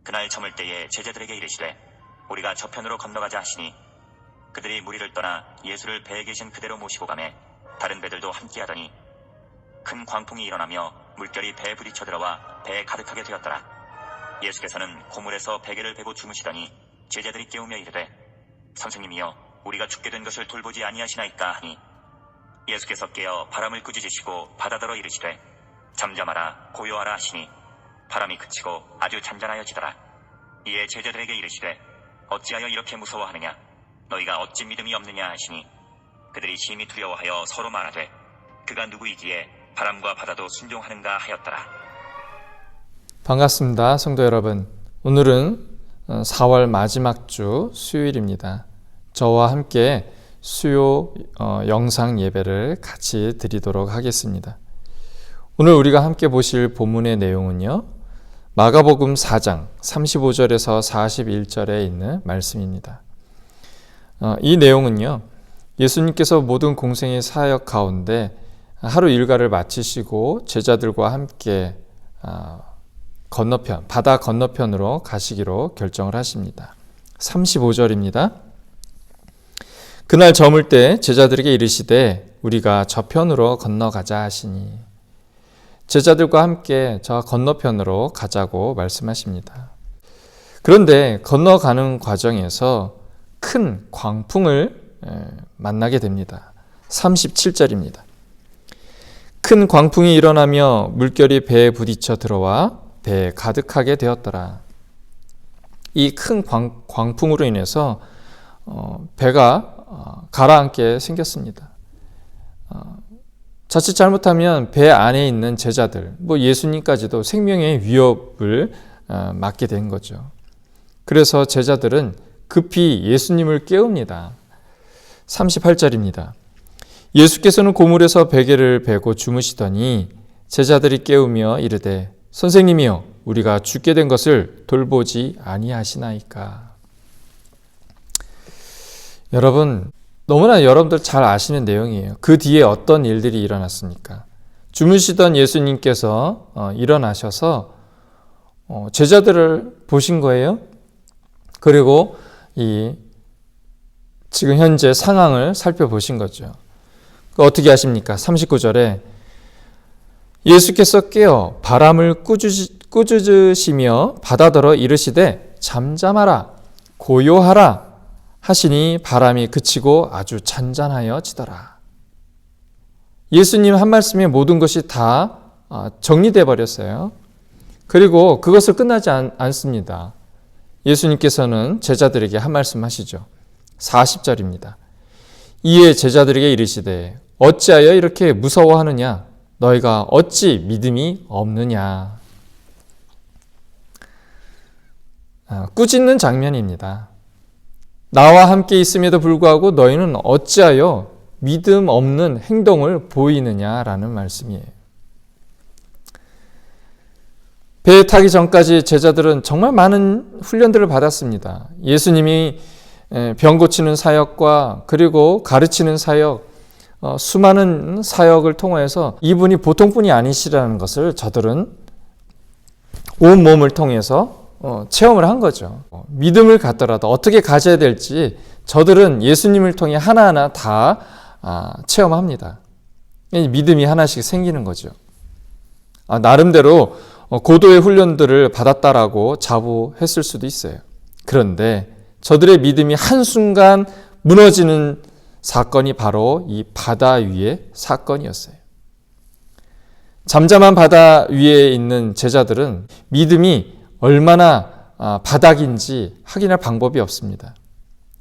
그날 저물 때에 제자들에게 이르시되 우리가 저편으로 건너가자 하시니 그들이 무리를 떠나 예수를 배에 계신 그대로 모시고 가매 다른 배들도 함께하더니 큰 광풍이 일어나며 물결이 배에 부딪혀 들어와 배에 가득하게 되었더라. 예수께서는 고물에서 베개를 베고 주무시더니 제자들이 깨우며 이르되 선생님이여 우리가 죽게 된 것을 돌보지 아니하시나이까 하니 예수께서 깨어 바람을 꾸짖으시고 바다더러 이르시되 잠잠하라 고요하라 하시니 바람이 그치고 아주 잔잔하여지더라. 이에 제자들에게 이르시되 어찌하여 이렇게 무서워하느냐 너희가 어찌 믿음이 없느냐 하시니 그들이 심히 두려워하여 서로 말하되 그가 누구이기에 바람과 바다도 순종하는가 하였더라. 반갑습니다. 성도 여러분. 오늘은 4월 마지막 주 수요일입니다. 저와 함께 수요 영상 예배를 같이 드리도록 하겠습니다. 오늘 우리가 함께 보실 본문의 내용은요. 마가복음 4장 35절에서 41절에 있는 말씀입니다. 이 내용은요. 예수님께서 모든 공생의 사역 가운데 하루 일과를 마치시고 제자들과 함께 바다 건너편으로 가시기로 결정을 하십니다. 35절입니다. 그날 저물 때 제자들에게 이르시되 우리가 저편으로 건너가자 하시니 제자들과 함께 저 건너편으로 가자고 말씀하십니다. 그런데 건너가는 과정에서 큰 광풍을 만나게 됩니다. 37절입니다. 큰 광풍이 일어나며 물결이 배에 부딪혀 들어와 배에 가득하게 되었더라. 이 큰 광풍으로 인해서 배가 가라앉게 생겼습니다. 자칫 잘못하면 배 안에 있는 제자들, 예수님까지도 생명의 위협을 맞게 된 거죠. 그래서 제자들은 급히 예수님을 깨웁니다. 38절입니다. 예수께서는 고물에서 베개를 베고 주무시더니 제자들이 깨우며 이르되 선생님이여 우리가 죽게 된 것을 돌보지 아니하시나이까. 여러분, 너무나 여러분들 잘 아시는 내용이에요. 그 뒤에 어떤 일들이 일어났습니까? 주무시던 예수님께서 일어나셔서 제자들을 보신 거예요. 그리고 지금 현재 상황을 살펴보신 거죠. 어떻게 하십니까? 39절에 예수께서 깨어 바람을 꾸짖으시며 바다더러 이르시되 잠잠하라 고요하라 하시니 바람이 그치고 아주 잔잔하여지더라. 예수님 한 말씀에 모든 것이 다 정리돼 버렸어요. 그리고 그것을 끝나지 않습니다. 예수님께서는 제자들에게 한 말씀 하시죠. 40절입니다. 이에 제자들에게 이르시되 어찌하여 이렇게 무서워하느냐 너희가 어찌 믿음이 없느냐. 꾸짖는 장면입니다. 나와 함께 있음에도 불구하고 너희는 어찌하여 믿음 없는 행동을 보이느냐라는 말씀이에요. 배에 타기 전까지 제자들은 정말 많은 훈련들을 받았습니다. 예수님이 병 고치는 사역과 그리고 가르치는 사역, 수많은 사역을 통해서 이분이 보통분이 아니시라는 것을 저들은 온몸을 통해서 체험을 한 거죠. 믿음을 갖더라도 어떻게 가져야 될지 저들은 예수님을 통해 하나하나 다 체험합니다. 믿음이 하나씩 생기는 거죠. 나름대로 고도의 훈련들을 받았다라고 자부했을 수도 있어요. 그런데 저들의 믿음이 한순간 무너지는 사건이 바로 이 바다 위의 사건이었어요. 잠잠한 바다 위에 있는 제자들은 믿음이 얼마나 바닥인지 확인할 방법이 없습니다.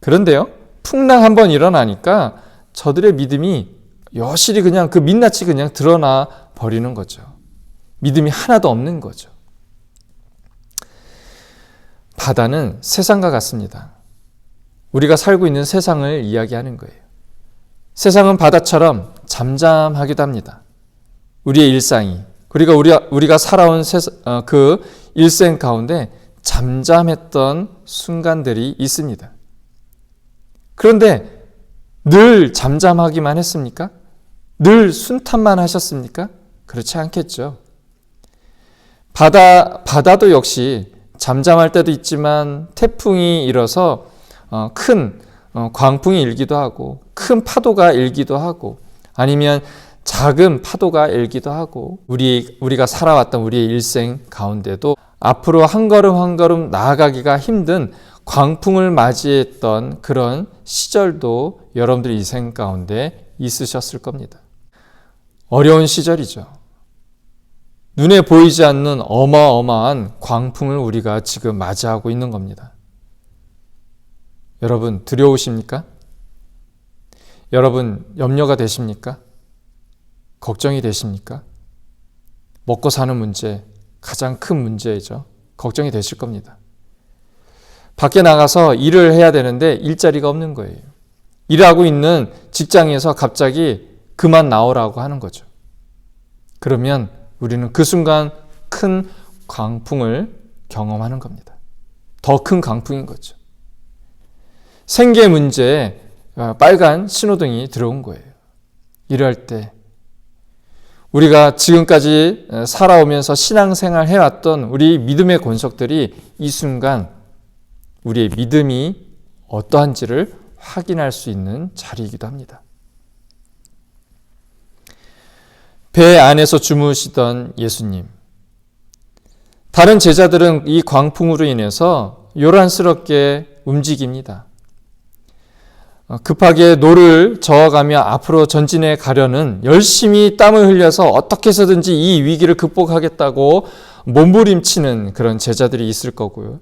그런데요, 풍랑 한번 일어나니까 저들의 믿음이 여실히 그냥 그 민낯이 그냥 드러나 버리는 거죠. 믿음이 하나도 없는 거죠. 바다는 세상과 같습니다. 우리가 살고 있는 세상을 이야기하는 거예요. 세상은 바다처럼 잠잠하기도 합니다. 우리의 일상이, 그리고 우리가 살아온 그 일생 가운데 잠잠했던 순간들이 있습니다. 그런데 늘 잠잠하기만 했습니까? 늘 순탄만 하셨습니까? 그렇지 않겠죠. 바다도 역시 잠잠할 때도 있지만 태풍이 일어서 큰 광풍이 일기도 하고 큰 파도가 일기도 하고 아니면 작은 파도가 일기도 하고 우리가 살아왔던 우리의 일생 가운데도 앞으로 한 걸음 한 걸음 나아가기가 힘든 광풍을 맞이했던 그런 시절도 여러분들 인생 가운데 있으셨을 겁니다. 어려운 시절이죠. 눈에 보이지 않는 어마어마한 광풍을 우리가 지금 맞이하고 있는 겁니다. 여러분 두려우십니까? 여러분 염려가 되십니까? 걱정이 되십니까? 먹고 사는 문제, 가장 큰 문제이죠. 걱정이 되실 겁니다. 밖에 나가서 일을 해야 되는데 일자리가 없는 거예요. 일하고 있는 직장에서 갑자기 그만 나오라고 하는 거죠. 그러면 우리는 그 순간 큰 광풍을 경험하는 겁니다. 더 큰 광풍인 거죠. 생계 문제에 빨간 신호등이 들어온 거예요. 이럴 때 우리가 지금까지 살아오면서 신앙생활 해왔던 우리 믿음의 권속들이 이 순간 우리의 믿음이 어떠한지를 확인할 수 있는 자리이기도 합니다. 배 안에서 주무시던 예수님. 다른 제자들은 이 광풍으로 인해서 요란스럽게 움직입니다. 급하게 노를 저어가며 앞으로 전진해 가려는 열심히 땀을 흘려서 어떻게 해서든지 이 위기를 극복하겠다고 몸부림치는 그런 제자들이 있을 거고요.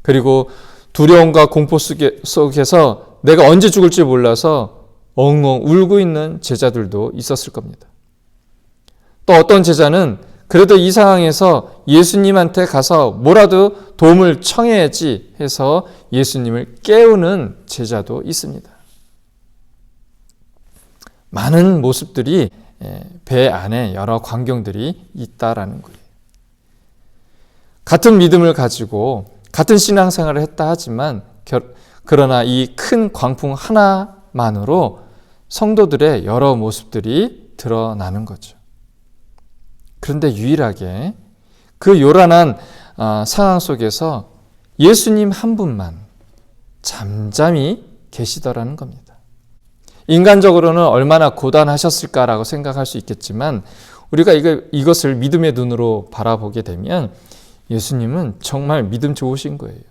그리고 두려움과 공포 속에서 내가 언제 죽을지 몰라서 엉엉 울고 있는 제자들도 있었을 겁니다. 또 어떤 제자는 그래도 이 상황에서 예수님한테 가서 뭐라도 도움을 청해야지 해서 예수님을 깨우는 제자도 있습니다. 많은 모습들이 배 안에 여러 광경들이 있다라는 거예요. 같은 믿음을 가지고 같은 신앙생활을 했다 하지만 그러나 이 큰 광풍 하나만으로 성도들의 여러 모습들이 드러나는 거죠. 그런데 유일하게 그 요란한 상황 속에서 예수님 한 분만 잠잠히 계시더라는 겁니다. 인간적으로는 얼마나 고단하셨을까라고 생각할 수 있겠지만 우리가 이것을 믿음의 눈으로 바라보게 되면 예수님은 정말 믿음 좋으신 거예요.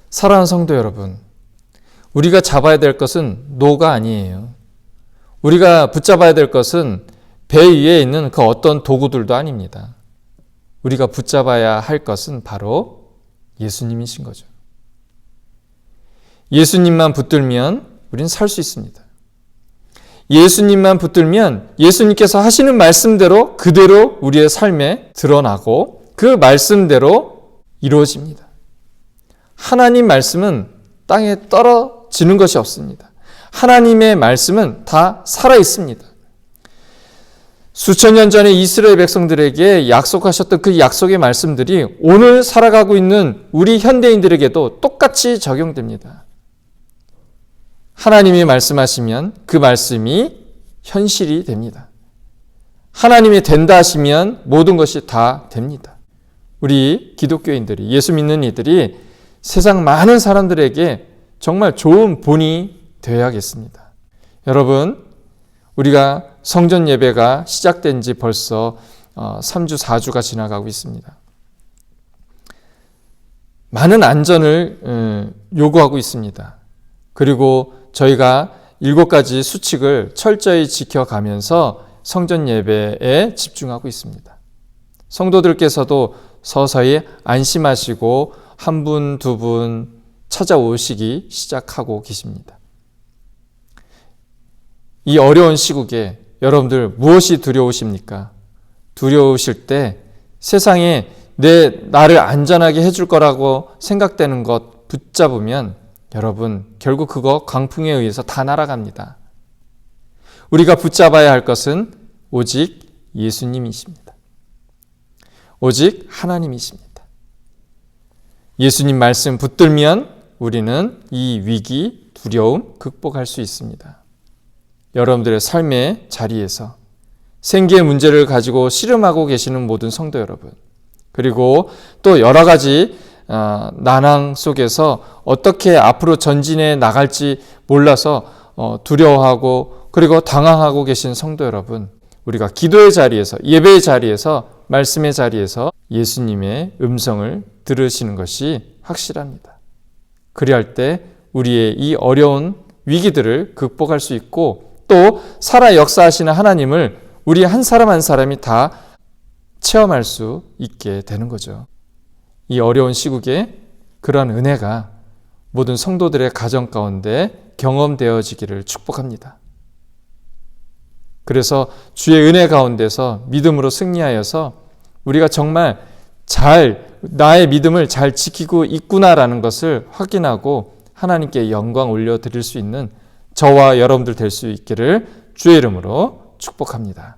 사랑하는 성도 여러분, 우리가 잡아야 될 것은 노가 아니에요. 우리가 붙잡아야 될 것은 배 위에 있는 그 어떤 도구들도 아닙니다. 우리가 붙잡아야 할 것은 바로 예수님이신 거죠. 예수님만 붙들면 우리는 살 수 있습니다. 예수님만 붙들면 예수님께서 하시는 말씀대로 그대로 우리의 삶에 드러나고 그 말씀대로 이루어집니다. 하나님 말씀은 땅에 떨어지는 것이 없습니다. 하나님의 말씀은 다 살아있습니다. 수천 년 전에 이스라엘 백성들에게 약속하셨던 그 약속의 말씀들이 오늘 살아가고 있는 우리 현대인들에게도 똑같이 적용됩니다. 하나님이 말씀하시면 그 말씀이 현실이 됩니다. 하나님이 된다 하시면 모든 것이 다 됩니다. 우리 기독교인들이, 예수 믿는 이들이 세상 많은 사람들에게 정말 좋은 본이 되어야겠습니다. 여러분, 우리가 성전 예배가 시작된 지 벌써 3주, 4주가 지나가고 있습니다. 많은 안전을 요구하고 있습니다. 그리고 저희가 7가지 수칙을 철저히 지켜가면서 성전 예배에 집중하고 있습니다. 성도들께서도 서서히 안심하시고 한 분, 두 분 찾아오시기 시작하고 계십니다. 이 어려운 시국에 여러분들 무엇이 두려우십니까? 두려우실 때 세상에 나를 안전하게 해줄 거라고 생각되는 것 붙잡으면 여러분 결국 그거 강풍에 의해서 다 날아갑니다. 우리가 붙잡아야 할 것은 오직 예수님이십니다. 오직 하나님이십니다. 예수님 말씀 붙들면 우리는 이 위기, 두려움 극복할 수 있습니다. 여러분들의 삶의 자리에서 생계의 문제를 가지고 씨름하고 계시는 모든 성도 여러분, 그리고 또 여러 가지 난항 속에서 어떻게 앞으로 전진해 나갈지 몰라서 두려워하고 그리고 당황하고 계신 성도 여러분, 우리가 기도의 자리에서, 예배의 자리에서, 말씀의 자리에서 예수님의 음성을 들으시는 것이 확실합니다. 그리할 때 우리의 이 어려운 위기들을 극복할 수 있고 또 살아 역사하시는 하나님을 우리 한 사람 한 사람이 다 체험할 수 있게 되는 거죠. 이 어려운 시국에 그러한 은혜가 모든 성도들의 가정 가운데 경험되어지기를 축복합니다. 그래서 주의 은혜 가운데서 믿음으로 승리하여서 우리가 정말 나의 믿음을 잘 지키고 있구나라는 것을 확인하고 하나님께 영광 올려드릴 수 있는 저와 여러분들 될 수 있기를 주의 이름으로 축복합니다.